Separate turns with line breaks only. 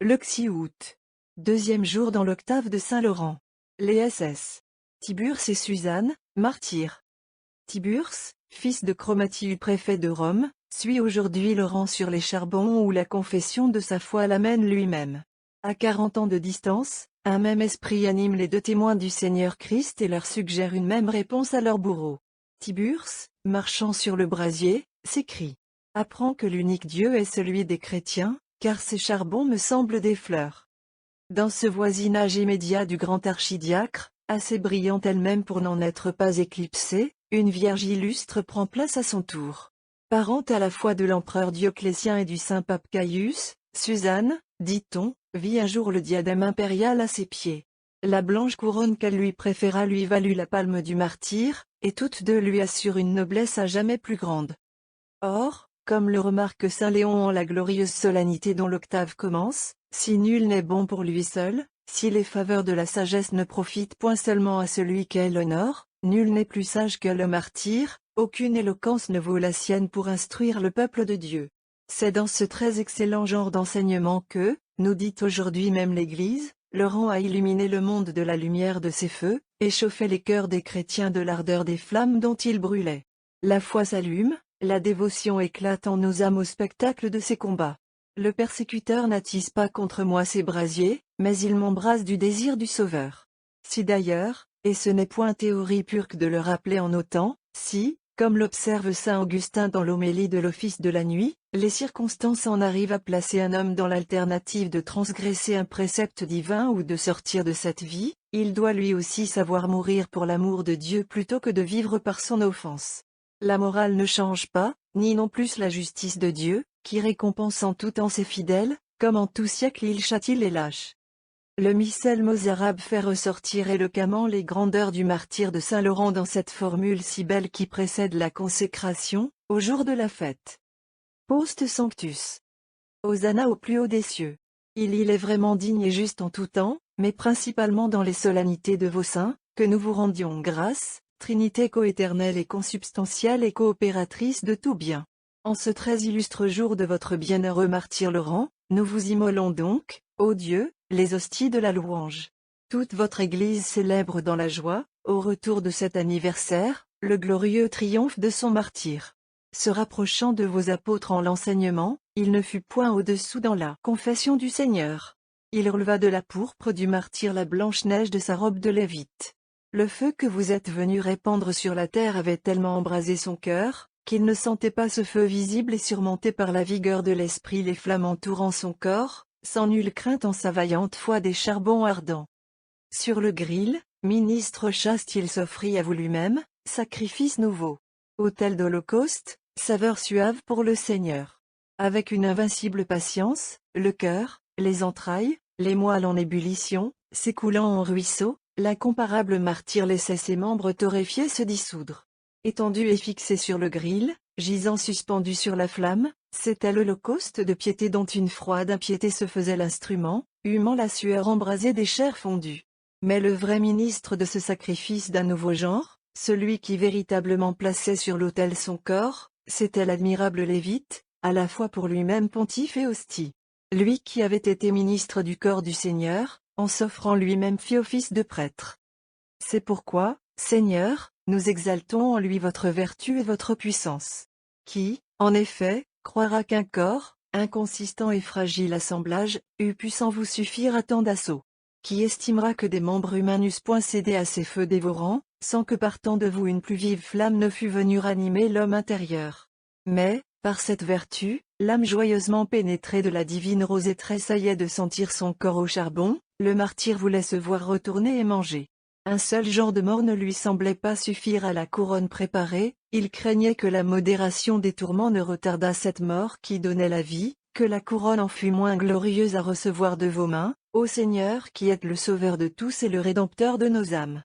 L'Oxy-août. Deuxième jour dans l'octave de Saint-Laurent. Les SS. Tiburce et Suzanne, martyrs. Tiburce, fils de Chromatille préfet de Rome, suit aujourd'hui Laurent sur les charbons où la confession de sa foi l'amène lui-même. À 40 ans de distance, un même esprit anime les deux témoins du Seigneur Christ et leur suggère une même réponse à leur bourreau. Tiburce, marchant sur le brasier, s'écrie: « Apprends que l'unique Dieu est celui des chrétiens, car ces charbons me semblent des fleurs. » Dans ce voisinage immédiat du grand archidiacre, assez brillante elle-même pour n'en être pas éclipsée, une vierge illustre prend place à son tour. Parente à la fois de l'empereur Dioclétien et du saint pape Caius, Suzanne, dit-on, vit un jour le diadème impérial à ses pieds. La blanche couronne qu'elle lui préféra lui valut la palme du martyr, et toutes deux lui assurent une noblesse à jamais plus grande. Or, comme le remarque saint Léon en la glorieuse solennité dont l'octave commence, si nul n'est bon pour lui seul, si les faveurs de la sagesse ne profitent point seulement à celui qu'elle honore, nul n'est plus sage que le martyr, aucune éloquence ne vaut la sienne pour instruire le peuple de Dieu. C'est dans ce très excellent genre d'enseignement que, nous dit aujourd'hui même l'Église, Laurent a illuminé le monde de la lumière de ses feux, et chauffé les cœurs des chrétiens de l'ardeur des flammes dont ils brûlaient. La foi s'allume, la dévotion éclate en nos âmes au spectacle de ces combats. Le persécuteur n'attise pas contre moi ses brasiers, mais il m'embrase du désir du Sauveur. Si d'ailleurs, et ce n'est point théorie pure que de le rappeler en autant, si, comme l'observe saint Augustin dans l'homélie de l'office de la nuit, les circonstances en arrivent à placer un homme dans l'alternative de transgresser un précepte divin ou de sortir de cette vie, il doit lui aussi savoir mourir pour l'amour de Dieu plutôt que de vivre par son offense. La morale ne change pas, ni non plus la justice de Dieu, qui récompense en tout temps ses fidèles, comme en tout siècle il châtie les lâches. Le missel mozarabe fait ressortir éloquemment les grandeurs du martyr de Saint-Laurent dans cette formule si belle qui précède la consécration, au jour de la fête. Post sanctus. Hosanna au plus haut des cieux. Il est vraiment digne et juste en tout temps, mais principalement dans les solennités de vos saints, que nous vous rendions grâce, Trinité coéternelle et consubstantielle et coopératrice de tout bien. En ce très illustre jour de votre bienheureux martyr Laurent, nous vous immolons donc, ô Dieu, les hosties de la louange. Toute votre Église célèbre dans la joie, au retour de cet anniversaire, le glorieux triomphe de son martyr. Se rapprochant de vos apôtres en l'enseignement, il ne fut point au-dessous dans la confession du Seigneur. Il releva de la pourpre du martyr la blanche neige de sa robe de lévite. Le feu que vous êtes venu répandre sur la terre avait tellement embrasé son cœur, qu'il ne sentait pas ce feu visible et surmonté par la vigueur de l'esprit les flammes entourant son corps, sans nulle crainte en sa vaillante foi des charbons ardents. Sur le gril, ministre chaste il s'offrit à vous lui-même, sacrifice nouveau. Autel d'holocauste, saveur suave pour le Seigneur. Avec une invincible patience, le cœur, les entrailles, les moelles en ébullition, s'écoulant en ruisseaux, l'incomparable martyr laissait ses membres torréfiés se dissoudre. Étendu et fixé sur le gril, gisant suspendu sur la flamme, c'était l'holocauste de piété dont une froide impiété se faisait l'instrument, humant la sueur embrasée des chairs fondues. Mais le vrai ministre de ce sacrifice d'un nouveau genre, celui qui véritablement plaçait sur l'autel son corps, c'était l'admirable Lévite, à la fois pour lui-même pontife et hostie. Lui qui avait été ministre du corps du Seigneur, en s'offrant lui-même fit office de prêtre. C'est pourquoi, Seigneur, nous exaltons en lui votre vertu et votre puissance. Qui, en effet, croira qu'un corps, inconsistant et fragile assemblage, eût pu sans vous suffire à tant d'assauts? Qui estimera que des membres humains n'eussent point cédé à ces feux dévorants, sans que partant de vous une plus vive flamme ne fût venue ranimer l'homme intérieur? Mais, par cette vertu, l'âme joyeusement pénétrée de la divine rosée tressaillait de sentir son corps au charbon, le martyr voulait se voir retourner et manger. Un seul genre de mort ne lui semblait pas suffire à la couronne préparée, il craignait que la modération des tourments ne retardât cette mort qui donnait la vie, que la couronne en fût moins glorieuse à recevoir de vos mains, ô Seigneur qui êtes le sauveur de tous et le rédempteur de nos âmes.